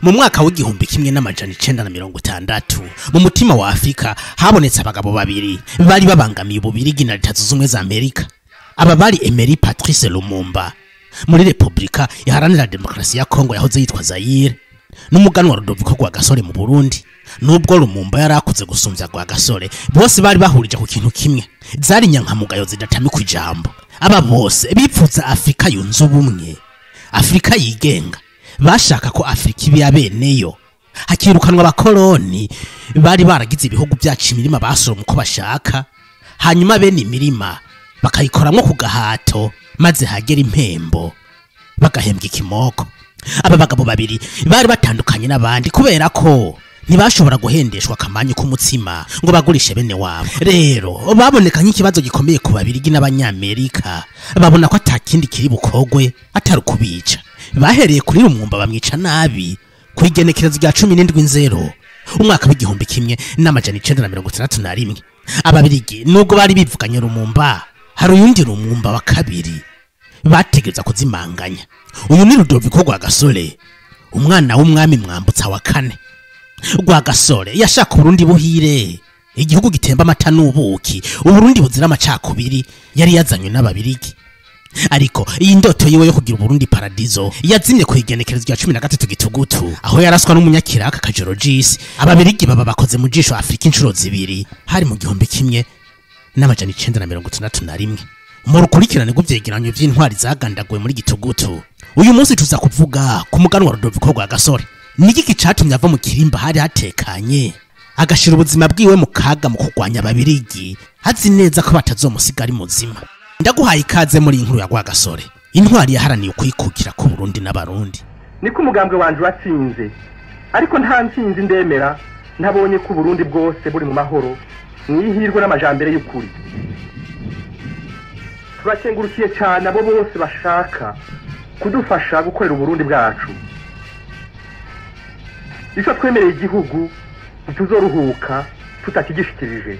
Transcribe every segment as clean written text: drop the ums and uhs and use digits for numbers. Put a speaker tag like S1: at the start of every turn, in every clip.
S1: mu mwaka w'igihumbi kimwe n'amajana 960 mu mutima wa Afrika habonetse abagabo babiri bari babangamiye ububirigi na Leta Zunze Ubumwe za Amerika. Aba bari Emery Patrice Lumumba muri Republika Iharanira Demokarasi ya Kongo yahoze yitwa Zaire, n'umuganwa Rudoviko Rwagasore mu Burundi. Nubwo Lumumba yarakuze gusumvya Rwagasore, bose bari bahurije ku kintu kimwe, zari nyankamugayo zidatamikwa ijambo. Aba bose bipfuza Afrika yunze ubumwe, Afrika yigenga. Bashaka ko Afrika ibi yabeneyo, hakirukanwa abakoloni bari baragize ibihugu byacu imirima basoroma uko bashaka, hanyuma bene imirima bakayikoramwo ku gahato, maze hagera impembo bagahembwa ikimoko. Aba bagabo babiri bari batandukanye n'abandi kubera ko ntibashobora guhendeshwa kamanyi k'umutsima ngo bagurishe bene wabo. Rero baboneka nk'ikibazo gikomeye ku babirigi n'abanyamerika, babona ko atakindi kiri bukogwe atari kubica. Bahereye kuri Lumumba bamwica nabi kwigenekerezo rya 17/0 umwaka w'igihumbi kimwe n'amajana 961. Ababirigi nubwo bari bivuganye Lumumba, hari uyundi Lumumba wa kabiri bategeza kuzimanganya. Uyu ni Rudoviko Rwagasore, umwana w'umwami Mwambutsa wa kane. Rwagasore yashaka Burundi buhire, igihugu gitemba amata n'ubuki, Uburundi buzira amacakubiri yari yazanywe n'ababirigi. Ariko iyi ndoto yiwe yo kugira Burundi paradizo yazimye kwigenekerezo rya 13 Gitugutu, aho yaraswa n'umunyakiraka Kajorogis. Ababirigi baba bakoze mu jisho Afrika inshuro zibiri, hari mu gihumbi kimwe n'amajana 961. Mu rukurikirane rw'ivyegeranyo vy'intwari zagandaguwe muri Gitugutu, uyu munsi tuza kuvuga ku muganwa Rudoviko Rwagasore. Niki kicatumye ava mu kirimba hari hatekanye agashira ubuzima bwiwe mu kaga mu kugwanya ababirigi, hazi neza ko batazomusiga ari muzima. Ndaguhaye ikaze muri inkuru ya Rwagasore, intwari yaharaniye kwikukira ku Burundi n'abarundi.
S2: Niko umugambwe wanje watsinze, ariko nta ntsinzi ndemera ntabonye ku Burundi bwose buri mu mahoro mwihirwe n'amajambere y'ukuri. Turakengurukiye cyane abo bose bashaka kudufasha gukorera Uburundi bwacu. Icyo twemereye igihugu tuzoruhuka tutakigishikirije.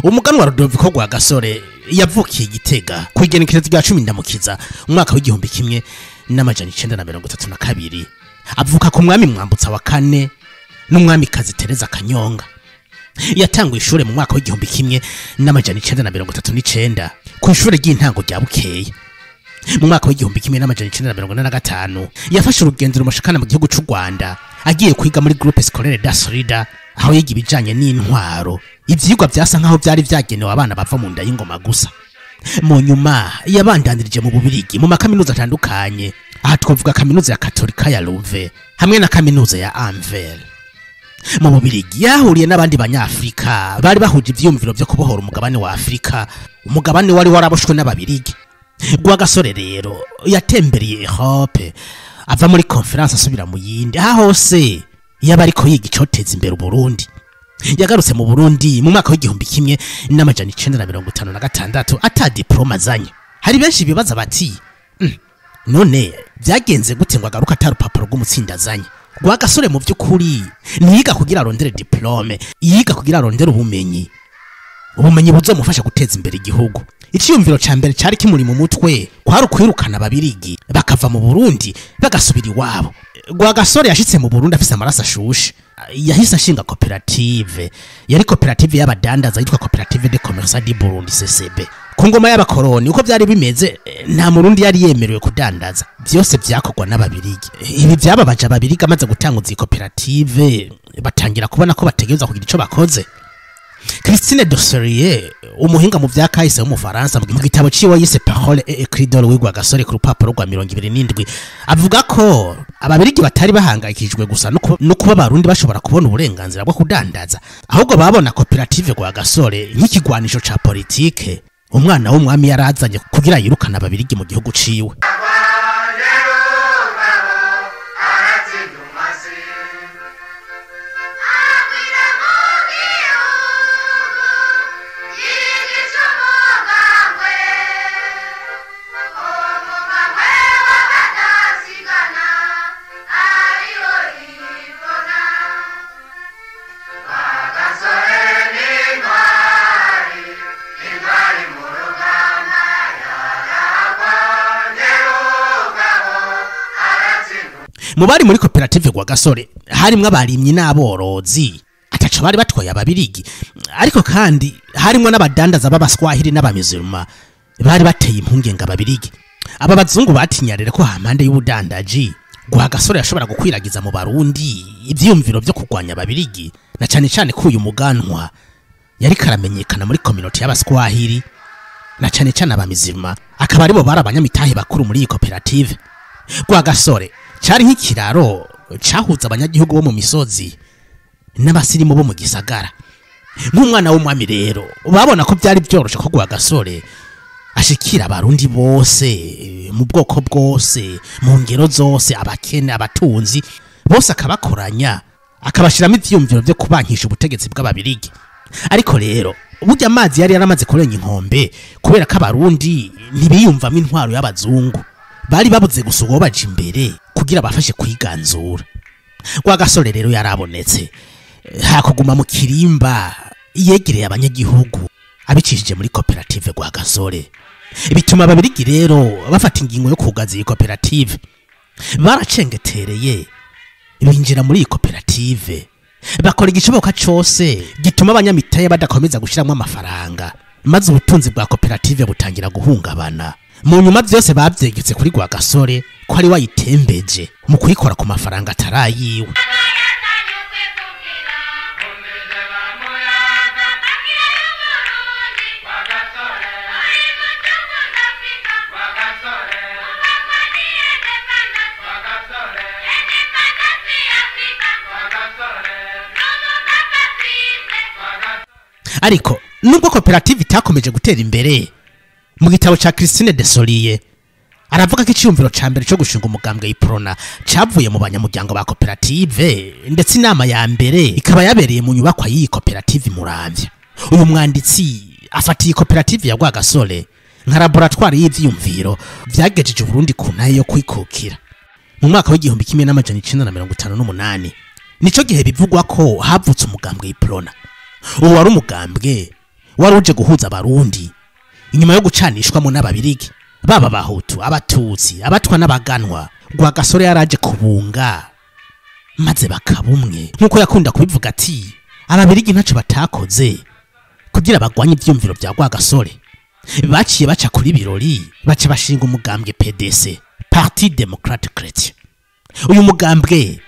S1: Umuganwa Rudoviko Rwagasore yavukiye Gitega kwigenekerezo rya 10 Ndamukiza umwaka w'igihumbi kimwe n'amajana 932. Avuka ku mwami Mwambutsa wa kane n'umwami kazi Tereza Kanyonga. Yatanguye ishure mu mwaka w'igihumbi kimwe n'amajana 939 ku ishure ry'intango rya Bukeye. Mu mwaka w'igihumbi kimwe n'amajana 945 yafashe urugendo rumushikana mu gihugu cy'u Rwanda, agiye kwiga muri Groupe Scolaire d'Asrida, aho yiga ibijanye n'intwaro. Ivyigwa byasa nkaho byari vyagenewe abana bava mu nda y'ingoma gusa. Mu nyuma yabandanirije mu Bubirigi mu makaminuza atandukanye, aha twavuga kaminuza ya Katolika ya Louvain hamwe na kaminuza ya Anvers. Mu Bubirigi yahuriye n'abandi banyafrika bari bahuje ivyumviro byo kubohora umugabane wa Afrika, umugabane wari waraboshwe n'ababirigi. Rwagasore rero yatembereye Europe, ava muri conference asubira mu yindi, aha hose yaba ariko yiga icoteza imbere Burundi. Yagarutse mu Burundi mu mwaka w'igihumbi kimwe n'amajana 956 ata diploma azanye. Hari benshi bibaza bati none byagenze gute ngo agaruka atarupapuro rw'umutsinda azanye? Rwagasore mu by'ukuri ntiyiga kugira arondere diplome, yiga kugira arondere ubumenyi buzomufasha guteza imbere igihugu. Icyumviro ca mbere cyari kimuri mu mutwe kwari kwirukana ababirigi bakava mu Burundi bagasubira iwabo. Rwagasore yashitse mu Burundi afise amaraso ashushe, yahise ashinga koperative, yari koperative y'abadandaza yitwa Coopérative de Commerce du Burundi CCB. Ku ngoma y'abakoroni uko byari bimeze, nta murundi yari yemerewe kudandaza, byose byakogwa n'ababirigi. Ibi byababaje ababirigi amaze gutanguza iyi koperative, batangira kubona ko bategereza kugira ico bakoze. Christine Dosserier umuhinga mu vya kahise wo mu Faransa mu gitabo ciwe yise Parole et écrit de Louis Rwagasore ku rupapuro rwa 27 avuga ko ababirigi batari bahangayikijwe gusa no kuba barundi bashobora kubona uburenganzira bwo kudandaza ahubwo babona koperative Rwagasore nk'ikigwanisho ca politike umwana w'umwami yarazanye kugira yirukana ababirigi mu gihugu ciwe. Mubari muri koperative Rwagasore harimwe abarimyi n'aborozi ataco bari batwaye ababirigi ariko kandi harimwe n'abadandaza b'abaswahili n'abamiziruma bari bateye impungenge ababirigi aba bazungu batinyarire ko hampande y'ubudandaji Rwagasore yashobora gukwiragiza mu barundi ivyumviro byo kugwanya ababirigi na cyane cyane ko uyu muganwa yari karamenyekana muri community y'abaswahili na cyane cyane abamiziruma akaba aribo bari abanyamitahe bakuru muri iyi koperative. Rwagasore cyari nk'ikiraro cyahuza abanyagihugu bo mu misozi n'abasirimu bo mu gisagara. Nk'umwana w'umwami rero babona ko byari byoroshe ko Rwagasore ashikira abarundi bose mu bwoko bwose mu ngero zose abakene abatunzi bose akabakoranya akabashiramo ivyumviro byo kubankisha ubutegetsi bw'ababirigi. Ariko rero burya amazi yari yaramaze kurenya inkombe kubera ko abarundi ntibiyumvamo intwaro y'abazungu bari babuze gusugo baje imbere kugira bafashe kwiganzura. Rwagasore rero yarabonetse hakuguma mu kirimba yegereye abanyagihugu abicishije muri koperative Rwagasore bituma ababirigi rero bafata ingingo yo kugaza iyi koperative. Baracengetereye binjira muri iyi koperative bakora igishoboka cyose gituma abanyamitaye badakomeza gushiramo amafaranga maze ubutunzi bwa koperative butangira guhungabana. Mu nyuma byose babyegetse kuri Rwagasore ko ari wayitembeje mu kuyikora ku mafaranga atarayiwe. Ariko nubwo koperative itakomeje gutera imbere mu gitabo cha Christine Dosserier aravuga ko icyumviro ca mbere cyo gushinga umugambwe Iprona cyavuye mu banyamuryango ba koperative ndetse inama ya mbere ikaba yabereye mu nyubakwa y'iyi koperative Muramvya. Uyu mwanditsi afatiye koperative ya Rwagasore nka laboratoire y'ivyumviro vyagejeje Burundi ku ntaye yo kwikukira mu mwaka w'igihumbi 1958. Nico gihe bivugwa ko havutse umugambwe Iprona. Uwo wari umugambwe wari uje guhuza abarundi inyuma yo gucanishwamo n'ababirigi baba bahutu abatutsi abatwa n'abaganwa. Rwagasore yaraje kubunga maze bakabumwe nkuko yakunda kubivuga ati ababirigi ntaco batakoze kugira bagwanye ivyumviro bya Rwagasore. Baciye baca kuri birori baca bashinga umugambwe PDC Parti Démocrate Chrétien. Uyu mugambwe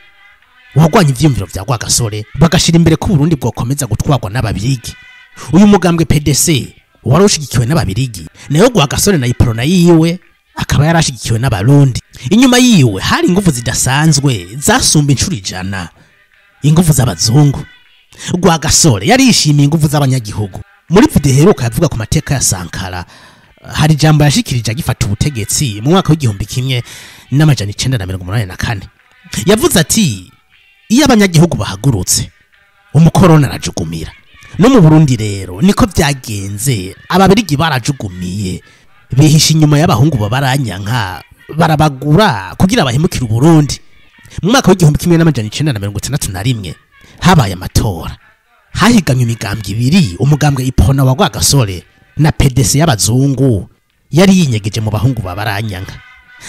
S1: wagwanye ivyumviro bya Rwagasore bagashira imbere ko Burundi bwokomeza gutwagwa n'ababirigi. Uyu mugambwe PDC wari ushigikiwe n'ababirigi nayo Rwagasore na Iprona yiwe akaba yarashigikiwe n'abarundi. Inyuma yiwe hari ingufu zidasanzwe zasumba incuro 100 ingufu z'abazungu. Rwagasore yari yishimiye ingufu z'abanyagihugu. Muri video heruka yavuga ku mateka ya Sankara hari jambo yashikirije agifata ubutegetsi mu mwaka w'igihumbi 1984. Yavuze ati iyo abanyagihugu bahagurutse umukorona arajugumira. No mu Burundi rero niko byagenze ababirigi barajugumiye bihisha inyuma y'abahungu babaranyanka barabagura kugira bahemukira Burundi. Mu mwaka w'igihumbi 1961 habaye amatora hahiganywe imigambwe ibiri umugambwe Iprona wa Rwagasore na PDC y'abazungu yari yinyegeje mu bahungu babaranyanka.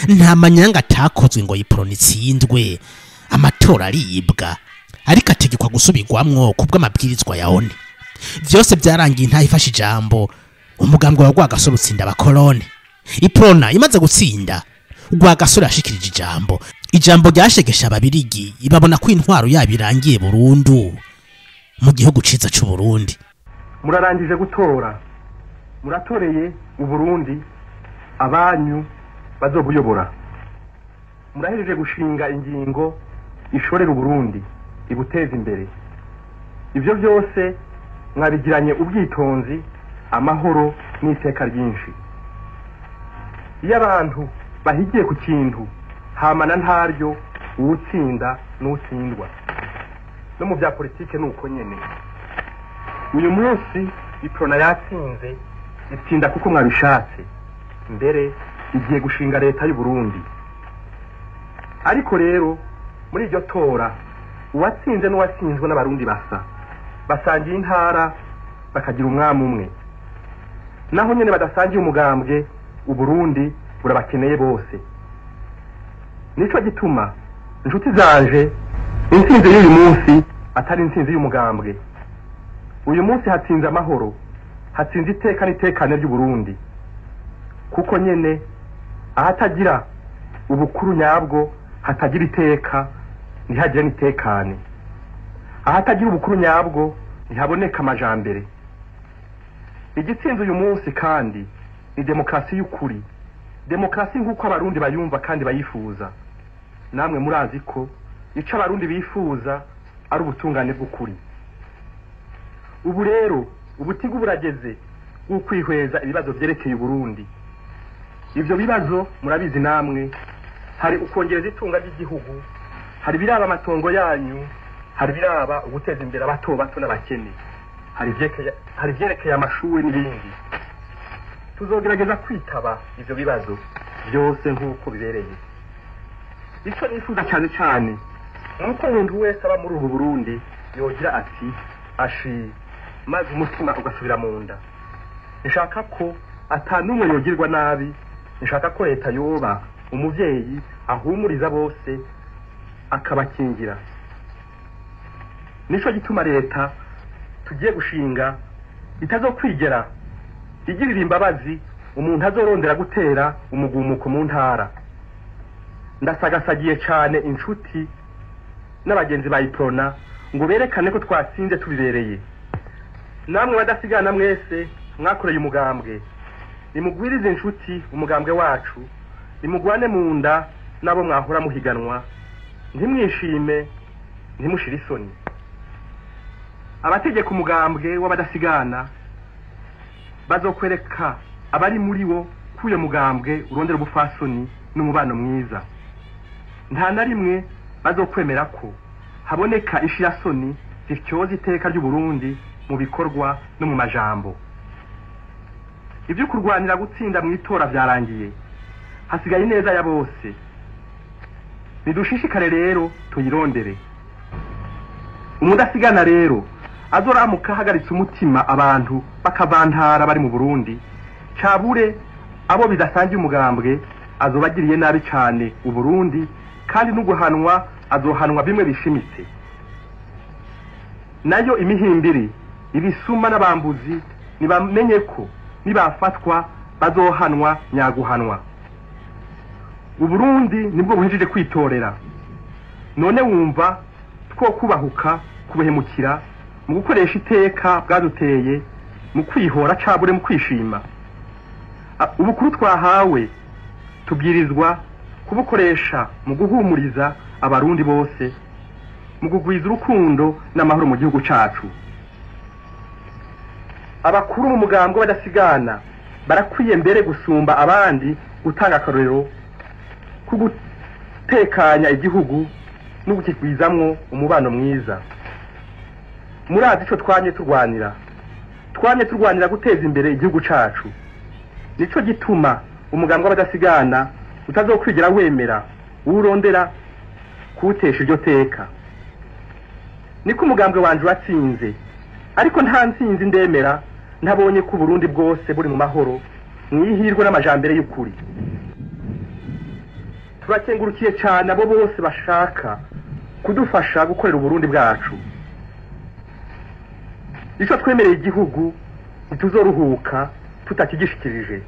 S1: Nta manyanga atakozwe ngo Iprona itsindwe amatora aribwa ariko ategekwa gusubirwamwo kubw'amabwirizwa ya ONU. Vyose byarangiye ntayifashe ijambo umugambwe wa Rwagasore utsinda abakolone. Iprona imaze gutsinda Rwagasore yashikirije ijambo ryashegesha ababirigi ibabona ko intwaro yabirangiye burundu mu gihugu ciza cy'u Burundi.
S2: murarangije gutora, muratoreye Uburundi abanyu bazobuyobora, murahejeje gushinga ingingo ishorera Uburundi ibuteza imbere. Ivyo byose mwabigiranye ubwitonzi, amahoro n'iteka ryinshi. Iyo abantu bahigiye ku kintu hamana ntaryo uwutsinda n'utsindwa. No mu bya politike nuko nyene. Uyu munsi iprona yatsinze, itsinda kuko mwabishatse, mbere igiye gushinga leta y'u Burundi. Ariko rero muri iryo tora uwatsinze n'uwatsinzwe n'abarundi basangiye intara, bakagira umwami umwe. Naho nyene badasangiye umugambwe, Uburundi burabakeneye bose. Nico gituma inshuti zanje, intsinzi y'uyu munsi atari intsinzi y'umugambwe. Uyu munsi hatsinze amahoro, hatsinze iteka n'itekane ry'u Burundi. Kuko nyene ahatagira ubukuru nyabwo hatagira iteka, ntihagira n'itekane. Ahatagira ubukuru nyabwo ntihaboneka amajambere. Igitsinze uyu munsi kandi ni demokrasi y'ukuri, demokrasi nk'uko abarundi bayumva kandi bayifuza. Namwe murazi ko ico abarundi bifuza ari ubutungane bw'ukuri. Ubu rero ubutigu burageze ukwihweza ibibazo byerekeye Burundi. Ivyo bibazo murabizi namwe, hari ukongereza itunga ry'igihugu, hari biraba amatongo yanyu, hari biraba uguteza imbere abato bato n'abakene, hari vyerekeye amashuri n'ibindi. Tuzogerageza kwitaba ivyo bibazo byose nk'uko bibereye. Ico nifuza cyane cyane nuko umuntu wese aba muri ubu Burundi yogira ati ashi, maze umutima ugasubira mu nda. Nshaka ko atanumwe yogirwa nabi, nshaka ko leta yoba umuvyeyi ahumuriza bose akabakingira. Nico gituma leta tugiye gushinga itazokwigera igirira imbabazi umuntu azorondera gutera umugumuko mu ntara. Ndasagasagiye cyane inshuti n'abagenzi bayiprona ngo berekane ko twatsinze tubibereye. Namwe badasigana mwese mwakoreye umugambwe, nimugwirize inshuti umugambwe wacu, nimugwane mu nda nabo mwahora muhiganwa, ntimwishime ntimushire isoni. Abategeka umugambwe w'abadasigana bazokwereka abari muri wo kuye mugambwe urondera ubufasoni n'umubano mwiza. Nta na rimwe bazokwemera ko haboneka ishirasoni zityoza iteka ry'u Burundi mu bikorwa no mu majambo. Ibyo kurwanira gutsinda mu itora byarangiye, hasigaye neza ya bose. Nidushishikare rero tuyirondere. Umudasigana rero azoramuka hagaritse umutima abantu bakavantara bari mu Burundi, cabure abo bidasangiye umugambwe azobagiriye nabi cyane u Burundi, kandi n'uguhanwa azohanwa bimwe bishimitse. Nayo imihimbiri, ibisuma n'abambuzi nibamenye ko nibafatwa bazohanwa nyaguhanwa. U Burundi nibwo buhejeje kwitorera. None wumva two kubahuka kubuhemukira mu gukoresha iteka bwaduteye, mu kwihora cabure mu kwishima. Ubukuru twahawe tubwirizwa kubukoresha mu guhumuriza abarundi bose, mu kugwiza urukundo n'amahoro mu gihugu cacu. Abakuru mu mugambwe badasigana barakwiye mbere gusumba abandi gutanga akarorero ku gutekanya igihugu no gukigwizamwo umubano mwiza. Murazi ico twanye turwanira guteza imbere igihugu cacu. Nico gituma umugambwe w'abadasigana utazokwigira wemera urondera kuwutesha iryo teka. Niko umugambwe wanje watsinze, ariko nta ntsinzi ndemera ntabonye ko Burundi bwose buri mu mahoro, mwihirwe n'amajambere y'ukuri. Turakengurukiye cyane abo bose bashaka kudufasha gukorera Burundi bwacu. Ico twemereye igihugu ntituzoruhuka tutakigishikirije.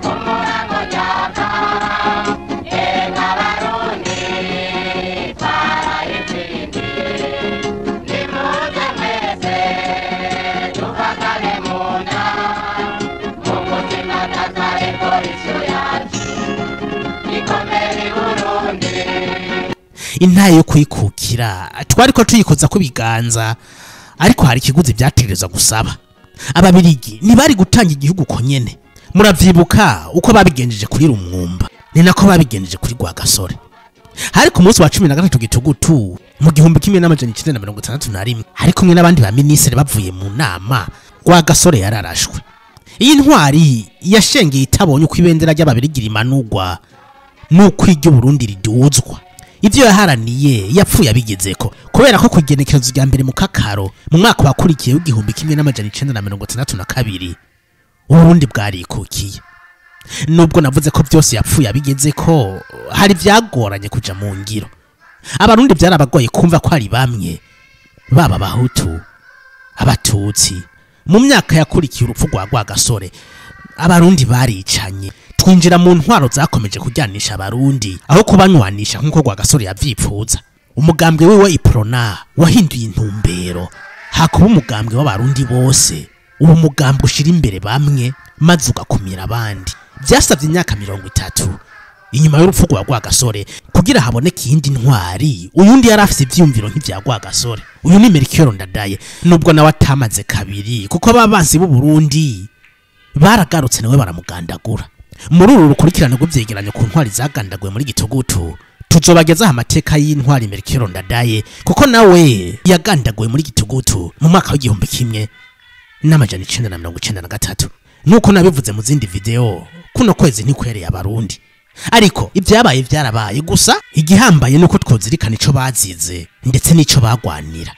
S3: Come on.
S1: intaye yo kwikukira twariko tuyikoza ko biganza, ariko hari ikiguzi byatereza gusaba. Ababirigi ntibari gutanga igihugu ko nyene. Muravyibuka uko babigenjeje kuri Rumwumba, ni nako babigenjeje kuri Rwagasore. Hari ku munsi wa 13 Gitugutu mu 1961 hari kumwe n'abandi ba ministre bavuye mu nama, Rwagasore yararashwe. Iyi ntwari yashengeye itabonye uko ibendera ry'Ababirigi rimanurwa nuko iryo Burundi riduzwa. Ivyo yaharaniye yapfuye abigezeko kubera ko kugenekerezo rya mbere mu Kakaro mu mwaka wakurikiye w'1962 Uburundi bwarikukiye. Nubwo navuze ko byose yapfuye abigezeko, hari byagoranye kuja mu ngiro. Abarundi byarabagoye kumva ko ari bamwe baba Bahutu, Abatutsi. Mu myaka yakurikiye urupfu rwa Rwagasore, Abarundi baricanye. Twinjira mu ntwaro zakomeje kujyanisha Abarundi aho kubanywanisha nkuko Rwagasore yavyipfuza. Umugambwe wiwe Iprona wahinduye intumbero, hakuba umugambwe w'Abarundi bose. Uwo mugambwe ushira imbere bamwe maze ugakumira abandi. Byasabye imyaka 30 inyuma y'urupfu rwa Rwagasore kugira haboneke iyindi ntwari. Uyundi yarafise ivyumviro nk'ivya Rwagasore. Uyu ni Melchior Ndadaye, nubwo nawe atamaze kabiri kuko ababanzi b'u Burundi baragarutse nawe baramugandagura. Muri uru rukurikirane rw'ivyegeranyo ku ntwari zagandaguwe muri Gitugutu, tuzobagezaho amateka y'intwari Melchior Ndadaye kuko nawe yagandaguwe muri Gitugutu mu mwaka w'1993. Nuko nabivuze mu zindi video, kuno kwezi ntikwereye Abarundi. Ariko ibyabaye byarabaye, gusa igihambaye nuko twozirikana ico bazize ndetse nico bagwanira.